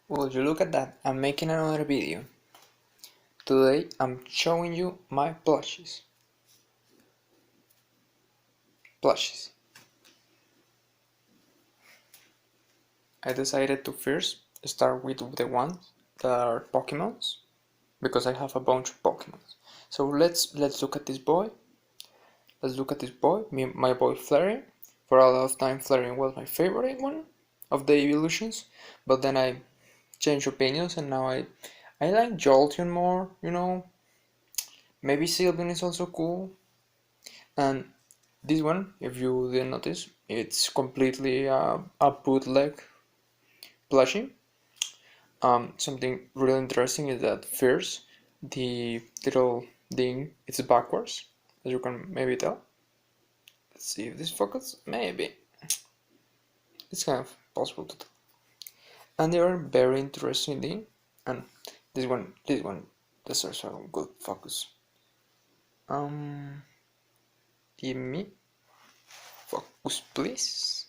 Would you look at that? I'm making another video. Today I'm showing you my plushies. Plushies. I decided to first start with the ones that are Pokemons because I have a bunch of Pokemons. So let's look at this boy. Let's look at this boy, my boy Flareon. For a lot of time Flareon was my favorite one of the evolutions, but then I changed opinions and now I like Jolteon more, you know. Maybe Sylveon is also cool. And this one, if you didn't notice, it's completely a bootleg plushie. Something really interesting is that first, the little thing is backwards, as you can maybe tell. Let's see if this focus, maybe. It's kind of possible to tell. And they are very interesting thing. And this one deserves a good focus. Give me focus, please.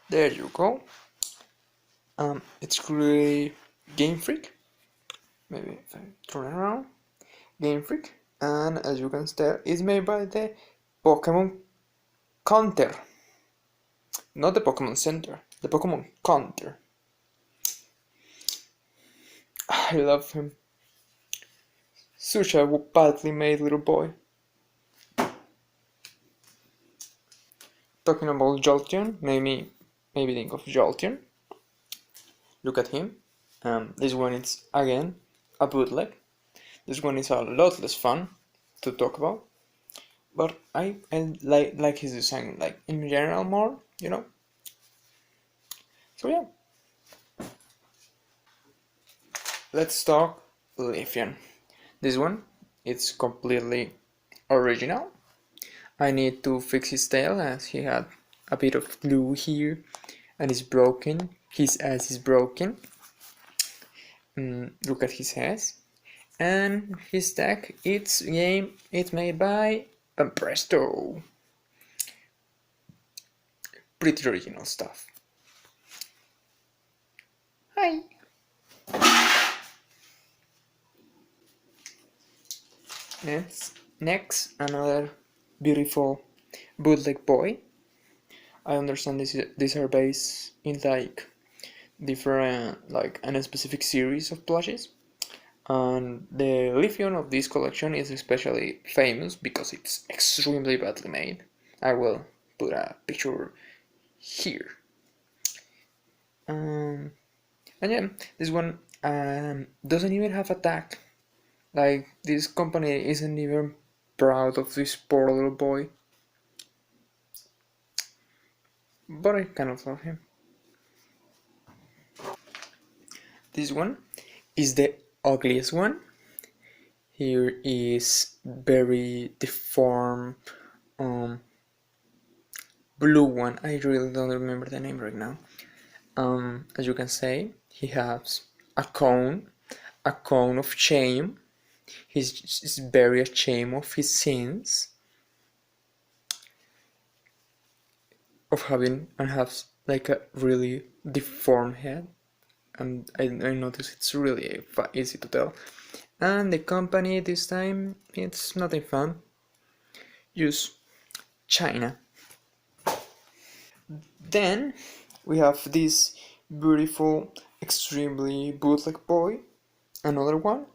There you go. It's really Game Freak. Maybe if I turn it around, Game Freak, and as you can tell, it's made by the Pokemon Counter, not the Pokemon Center, the Pokemon Counter. I love him. Such a badly made little boy. Talking about Jolteon, maybe think of Jolteon. Look at him. This one is again a bootleg. This one is a lot less fun to talk about, but I like his design, like in general more, you know. So yeah, let's talk Leafeon. This one, it's completely original. I need to fix his tail as he had a bit of glue here and it's broken. His ass is broken. Look at his ass. And his tag, it's made by Presto. Pretty original stuff. Hi. Next, another beautiful bootleg boy. I understand these are based in like different, like a specific series of plushies. And the Leafeon of this collection is especially famous because it's extremely badly made. I will put a picture here. And yeah, this one doesn't even have a tag. Like, this company isn't even proud of this poor little boy. But I kind of love him. This one is the ugliest one. Here is very deformed blue one. I really don't remember the name right now. As you can say, he has a cone of shame. He's very ashamed of his sins, of having and has like a really deformed head. And I notice it's really easy to tell. And the company this time, it's nothing fun. Use China. Then we have this beautiful, extremely bootleg boy. Another one.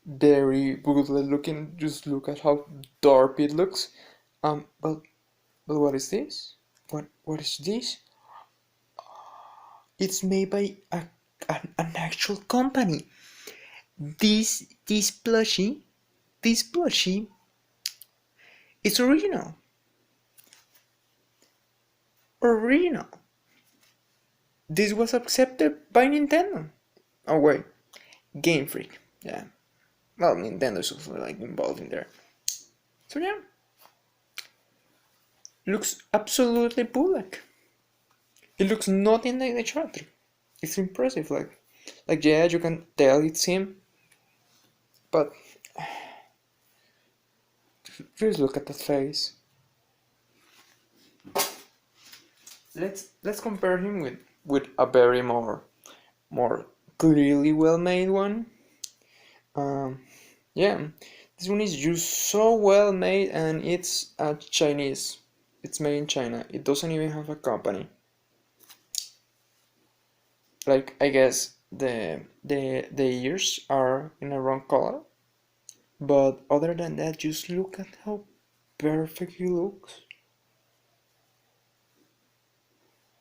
Very bootleg looking. Just look at how dark it looks. But what is this? What is this? It's made by an actual company. This plushie, it's original. Original. This was accepted by Nintendo. Oh wait, Game Freak. Yeah. Well, Nintendo's also like involved in there. So yeah. Looks absolutely bootleg. It looks nothing like the character. It's impressive, like yeah, you can tell it's him, but Just look at that face. Let's compare him with a very more clearly well made one. Um, yeah, this one is just so well made, and it's Chinese. It's made in China. It doesn't even have a company. Like, I guess the ears are in a wrong color, but other than that, just look at how perfect he looks.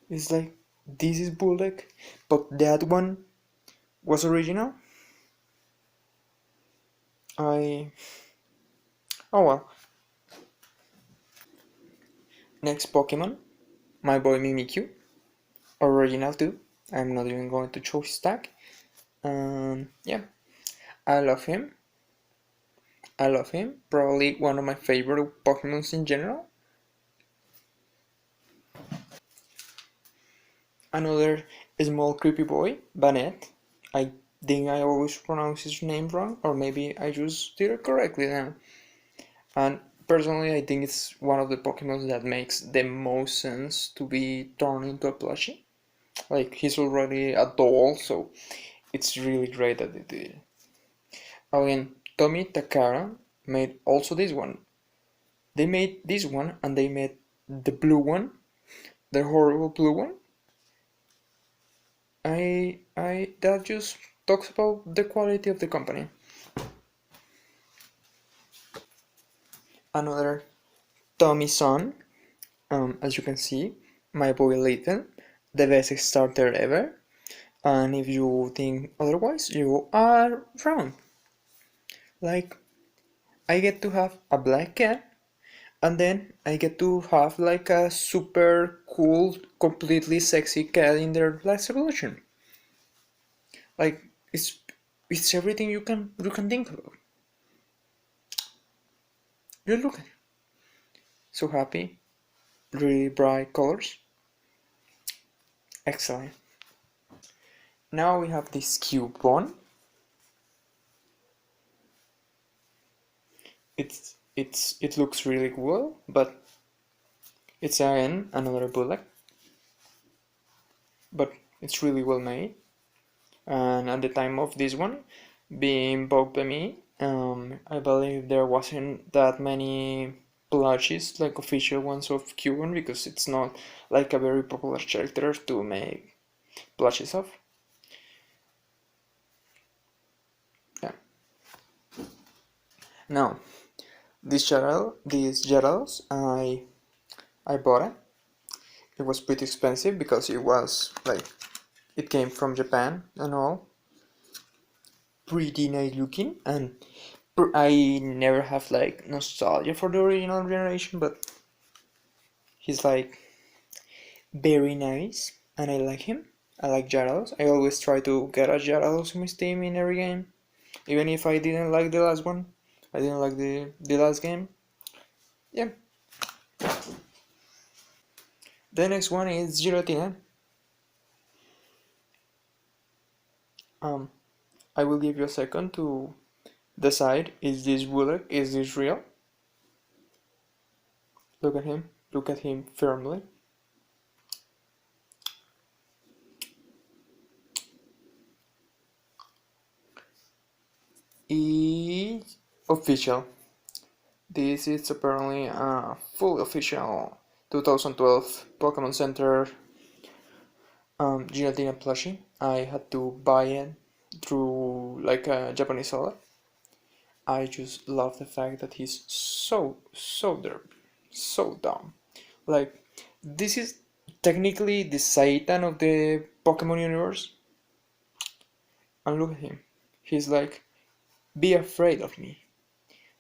It's like, this is bulldog, but that one was original. I Oh well. Next Pokemon, my boy Mimikyu, original too. I'm not even going to choose his tag. Yeah, I love him. I love him. Probably one of my favorite Pokemons in general. Another small creepy boy, Banette. I think I always pronounce his name wrong, or maybe I just did it correctly now. And personally, I think it's one of the Pokemon that makes the most sense to be turned into a plushie. Like, he's already a doll, so it's really great that they did it. Again, Tommy Takara made also this one. They made this one and they made the blue one, the horrible blue one. I that just talks about the quality of the company. Another Tommy son, as you can see, my boy Layton, the best starter ever. And if you think otherwise, you are wrong. Like, I get to have a black cat, and then I get to have like a super cool, completely sexy cat in their last evolution. Like, it's everything you can think about. You look at it. So happy, really bright colors. Excellent. Now we have this cube one. It looks really cool, but it's again another bullet, but it's really well made. And at the time of this one being bought by me, I believe there wasn't that many plushies, like official ones of Cuban, because it's not like a very popular character to make plushies of. Yeah. Now, these Geralds, I bought it. It was pretty expensive because it was like, it came from Japan and all. Pretty nice looking, and I never have like nostalgia for the original generation, but he's like very nice, and I like him. I like Gyarados. I always try to get a Gyarados in my Steam in every game, even if I didn't like the last one. I didn't like the last game. Yeah. The next one is Giratina. Um, I will give you a second to decide: is this Bullock? Is this real? Look at him. Look at him firmly. It's official. This is apparently a fully official 2012 Pokemon Center Giratina plushie. I had to buy it through like a Japanese seller. I just love the fact that he's so derpy, so dumb. Like, this is technically the Satan of the Pokemon universe. And look at him. He's like, be afraid of me.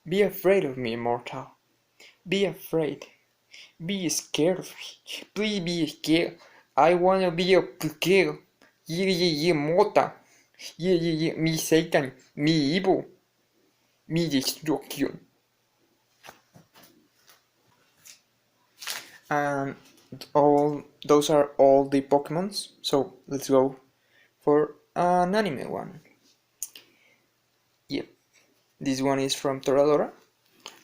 Be afraid of me, mortal. Be afraid. Be scared of me. Please be scared. I wanna be a scared. Yeah, Mota. Yeah, me Satan. Me evil. Me destruction. And all those are all the Pokemons. So let's go for an anime one. Yep. This one is from Toradora.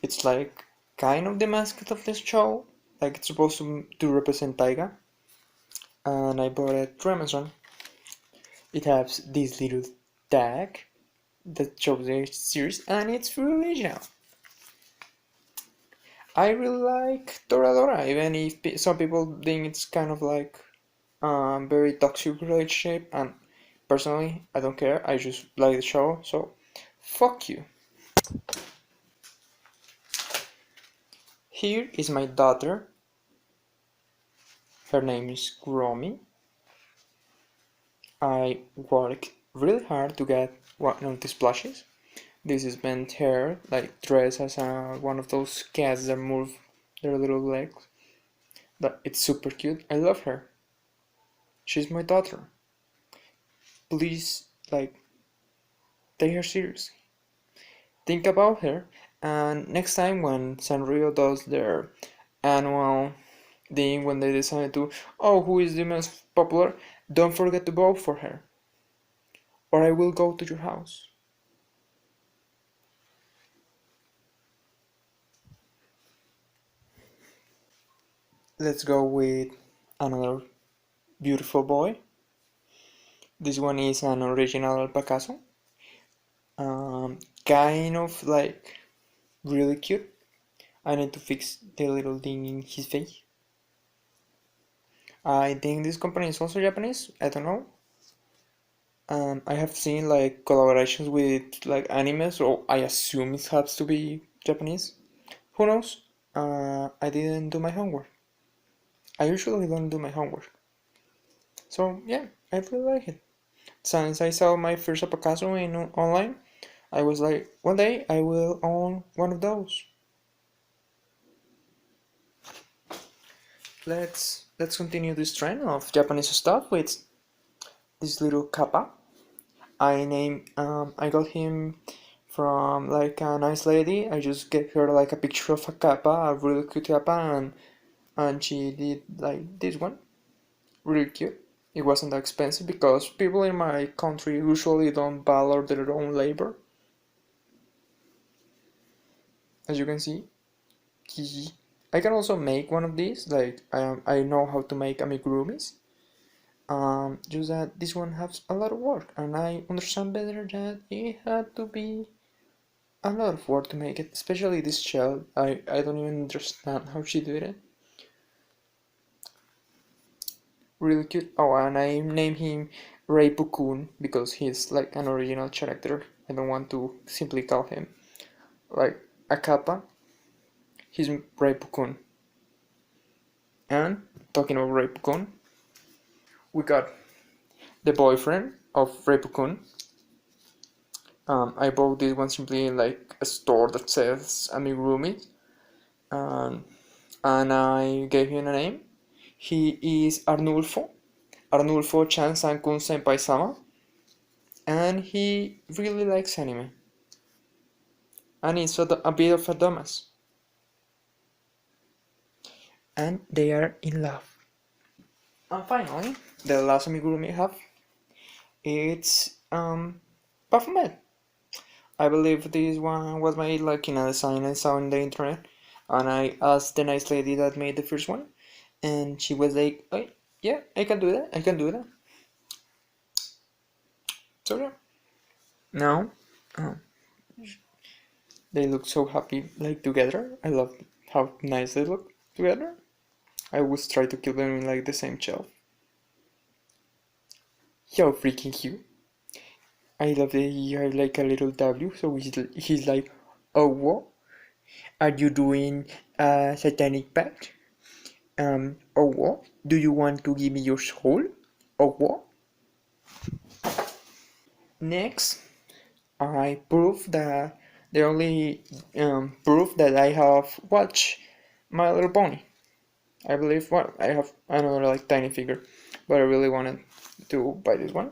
It's like kind of the mascot of the show. Like it's supposed to represent Taiga. And I bought it through Amazon. It has this little tag that shows the series, and it's really original. I really like Toradora, even if some people think it's kind of like very toxic relationship, and personally, I don't care. I just like the show, so fuck you. Here is my daughter. Her name is Gromi. I worked really hard to get one of these plushes. This is bent hair, like dressed as one of those cats that move their little legs. But it's super cute. I love her. She's my daughter. Please, like, take her seriously. Think about her, and next time when Sanrio does their annual thing, when they decide to, oh, who is the most popular, don't forget to vote for her, or I will go to your house. Let's go with another beautiful boy. This one is an original Picasso. Kind of like really cute. I need to fix the little thing in his face. I think this company is also Japanese. I don't know. I have seen like collaborations with like animes, so I assume it has to be Japanese. Who knows? I didn't do my homework. I usually don't do my homework. So yeah, I really like it. Since I saw my first Picasso in online, I was like, one day I will own one of those. Let's continue this trend of Japanese stuff with this little kappa. I got him from like a nice lady. I just gave her like a picture of a kappa, a really cute kappa, and she did like this one, really cute. It wasn't that expensive because people in my country usually don't value their own labor. As you can see, I can also make one of these. Like I know how to make amigurumis. Just that this one has a lot of work, and I understand better that it had to be a lot of work to make it, especially this shell. I don't even understand how she did it. Really cute. Oh, and I named him Ray Pukun because he's like an original character. I don't want to simply call him like a kappa. He's Ray Pukun. And talking about Ray Pukun, we got the boyfriend of Ray Pukun. I bought this one simply in like a store that says amigurumi, and I gave him a name. He is Arnulfo Chan Sankun Senpai Sama, and he really likes anime, and he's a bit of a dumbass, and they are in love. And finally, the last amigurumi I have, it's Baphomet. I believe this one was made like in a design I saw on the internet, and I asked the nice lady that made the first one, and she was like, oh, yeah, I can do that, I can do that. So yeah, now they look so happy like together. I love how nice they look together. I always try to keep them in like the same shelf. Yo, freaking Hugh. I love that he has like a little W, so he's like, oh what? Are you doing a satanic pact? Oh what? Do you want to give me your soul? Oh what? Next, I prove that the only proof that I have watched My Little Pony. I believe, well, I have another like tiny figure, but I really wanted to buy this one.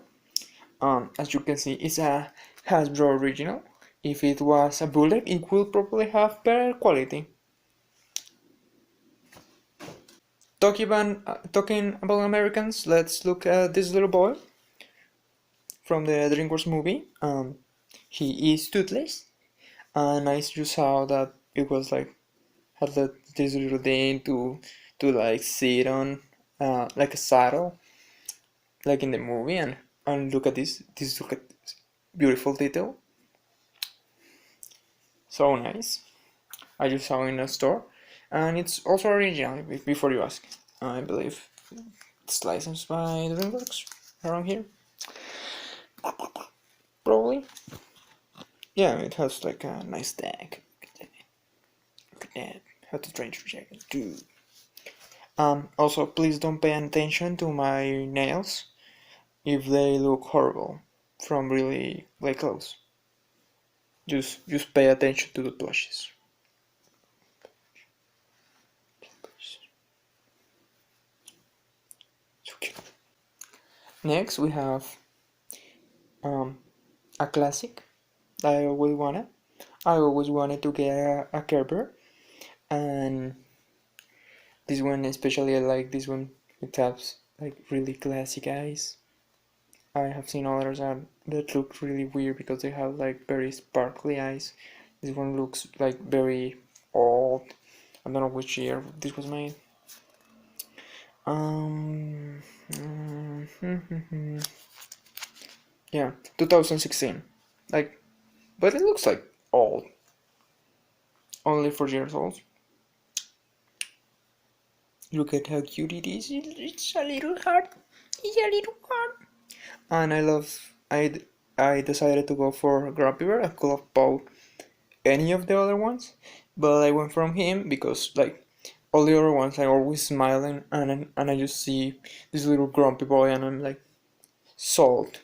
As you can see, it's a Hasbro original. If it was a bullet, it would probably have better quality. Talking about Americans, let's look at this little boy from the DreamWorks movie. He is toothless, and I just saw that it was like had this little thing to like sit on, like a saddle, like in the movie, and look at look at this beautiful detail, so nice. I just saw in a store, and it's also original. Before you ask, I believe it's licensed by DreamWorks around here, probably. Yeah, it has like a nice tag. Look at that. How to train your jacket, dude. Also, please don't pay attention to my nails if they look horrible from really like close. Just pay attention to the plushes. Next, we have um, a classic that I always wanted. I always wanted to get a Care Bear, and this one especially I like this one. It has like really classic eyes. I have seen others that look really weird because they have like very sparkly eyes. This one looks like very old. I don't know which year this was made. Um, yeah, 2016. Like, but it looks like old. Only 4 years old. Look at how cute it is. It's a little hard. It's a little hard. And I decided to go for Grumpy Bear. I could have bought any of the other ones, but I went from him because like all the other ones are always smiling, and I just see this little grumpy boy, and I'm like sold.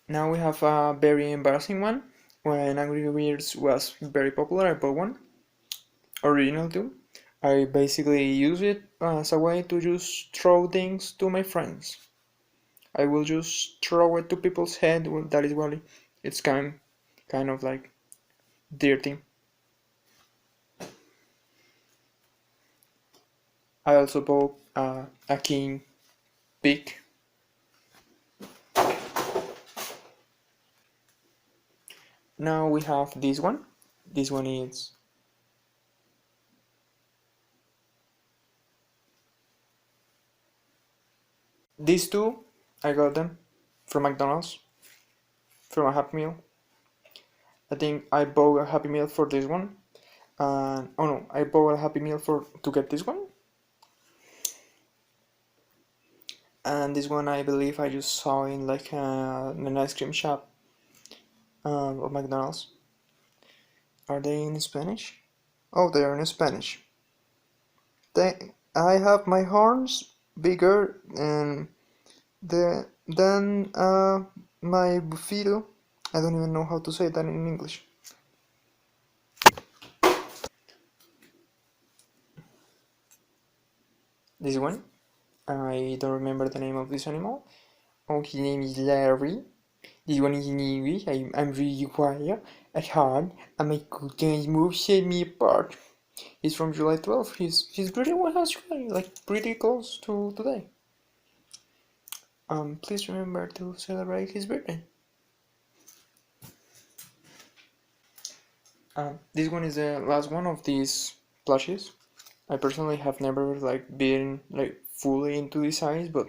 Now we have a very embarrassing one. When Angry Birds was very popular, I bought one original too. I basically use it as a way to just throw things to my friends. I will just throw it to people's head. Well, that is why it's kind of like dirty. I also bought a king pig. Now we have this one. This one is these two. I got them from McDonald's from a Happy Meal. I think I bought a Happy Meal for this one. And oh no, I bought a Happy Meal for to get this one. And this one I believe I just saw in like an ice cream shop of McDonald's. Are they in Spanish? Oh, they are in Spanish. I have my horns bigger than my bufito. I don't even know how to say that in English. This one, I don't remember the name of this animal. Oh, his name is Larry. This one is in English. I'm really quiet at heart, and my cookies move set me apart. He's from July 12th. He's pretty well Australian, like pretty close to today. Please remember to celebrate his birthday. This one is the last one of these plushes. I personally have never like been like fully into this size, but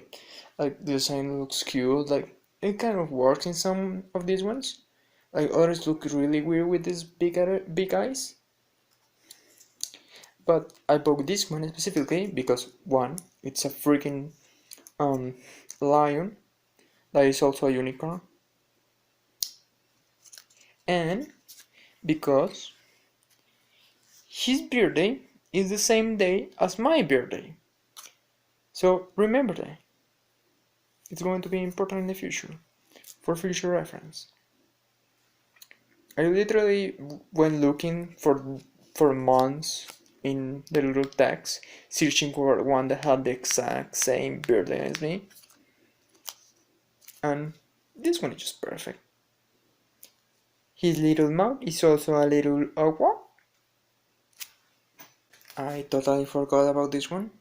like the design looks cute. Like it kind of works in some of these ones. Like others look really weird with these big eyes. But I bought this one specifically because one, it's a freaking um lion that is also a unicorn, and because his birthday is the same day as my birthday. So remember that. It's going to be important in the future, for future reference. I literally went looking for months in the little text, searching for one that had the exact same birthday as me. And this one is just perfect. His little mouth is also a little awkward. I totally forgot about this one.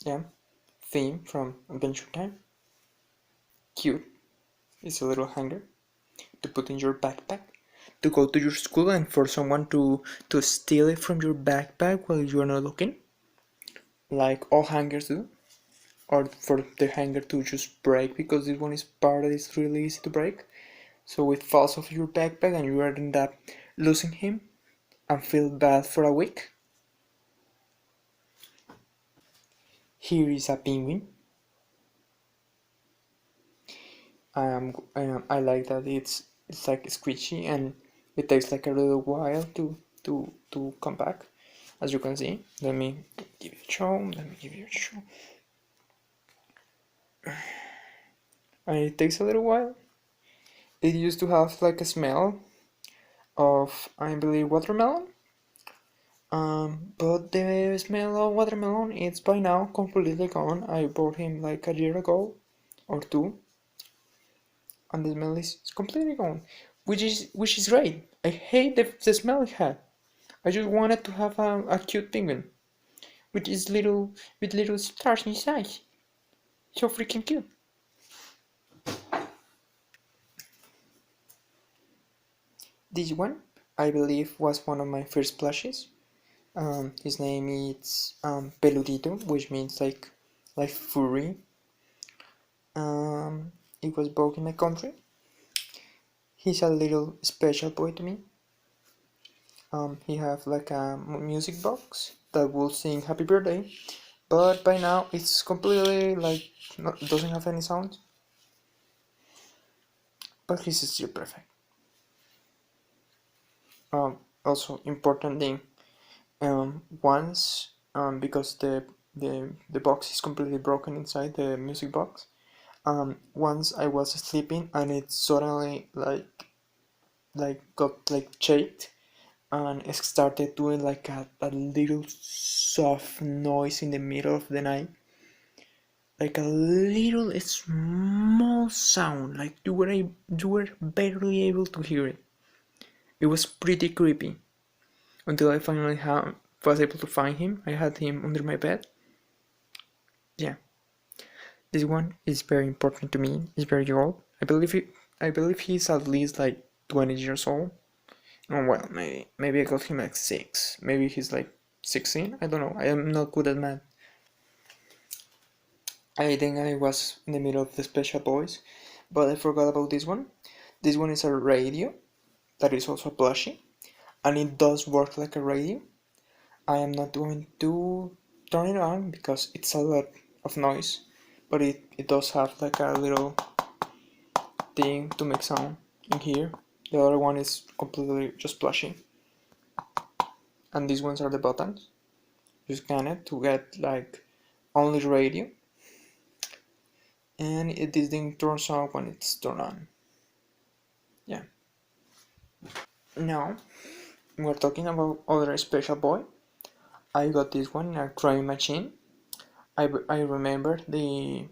Yeah, theme from Adventure Time. Cute. It's a little hanger. to put in your backpack to go to your school and for someone to steal it from your backpack while you are not looking, like all hangers do, or for the hanger to just break because this one is part that is really easy to break. So it falls off your backpack and you end up losing him and feel bad for a week. Here is a penguin. I like that it's like squishy and it takes like a little while to come back. As you can see, let me give you a show. Let me give you a show. And it takes a little while. It used to have like a smell of, I believe, watermelon. But the smell of watermelon is by now completely gone. I bought him like a year ago or two, and the smell is completely gone, which is great. I hate the smell it had. I just wanted to have a cute penguin with little stars inside. So freaking cute. This one, I believe, was one of my first plushes. His name is Peludito, which means like furry. It was bought in my country. He's a little special boy to me. He have like a music box that will sing happy birthday, but by now it's completely like doesn't have any sound. But he's still perfect. Also important thing, once because the box is completely broken inside the music box. Once I was sleeping and it suddenly like got like shaked and it started doing like a little soft noise in the middle of the night, like a little small sound, like you were barely able to hear it. It was pretty creepy until I finally was able to find him. I had him under my bed. Yeah, this one is very important to me. He's very old. I believe he's at least like 20 years old. Oh well, maybe I got him at 6. Maybe he's like 16. I don't know. I am not good at math. I think I was in the middle of the special boys, but I forgot about this one. This one is a radio that is also a plushie, and it does work like a radio. I am not going to turn it on because it's a lot of noise, but it does have like a little thing to make sound in here. The other one is completely just plushie, and these ones are the buttons. You scan it to get like only radio, and this thing turns on when it's turned on. Yeah. Now we're talking about other special boy. I got this one in a crane machine. I remember the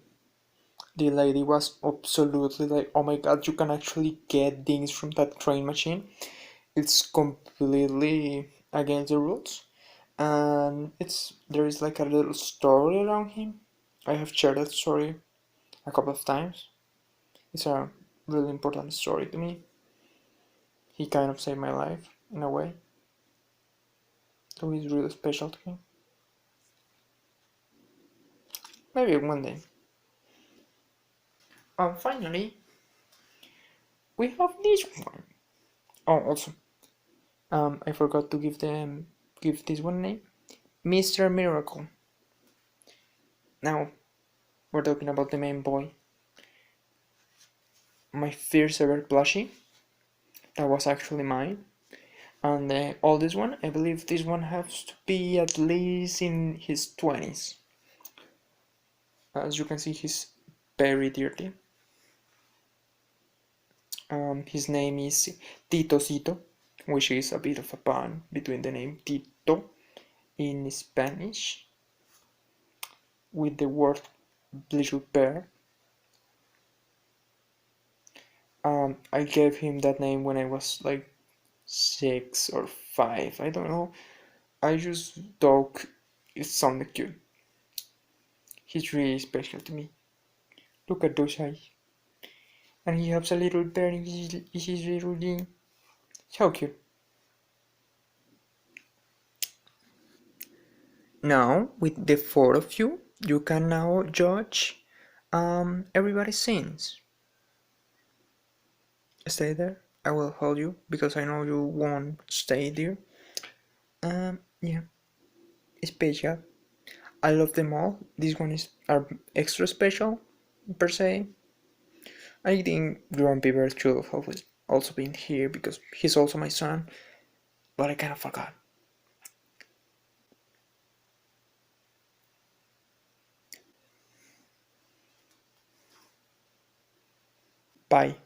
lady was absolutely like, oh my god, you can actually get things from that crane machine. It's completely against the rules, and there is like a little story around him. I have shared that story a couple of times. It's a really important story to me. He kind of saved my life in a way, so he's really special to me. Maybe one day. And finally, we have this one. Oh, also, I forgot to give this one name, Mr. Miracle. Now we're talking about the main boy. My first ever plushie. That was actually mine. And the oldest one, I believe this one has to be at least in his 20s. As you can see, he's very dirty. His name is Titocito, which is a bit of a pun between the name Tito in Spanish with the word little bear. I gave him that name when I was like 6 or 5, I don't know. I just thought it sounded cute. He's really special to me. Look at those eyes. and he has a little bear in his little knee. How cute. Now, with the four of you, you can now judge everybody's scenes. Stay there. I will hold you because I know you won't stay there. Yeah, special. I love them all. This one is extra special, per se. I think Grumpy Bear should have always also been here because he's also my son, but I kind of forgot. Bye.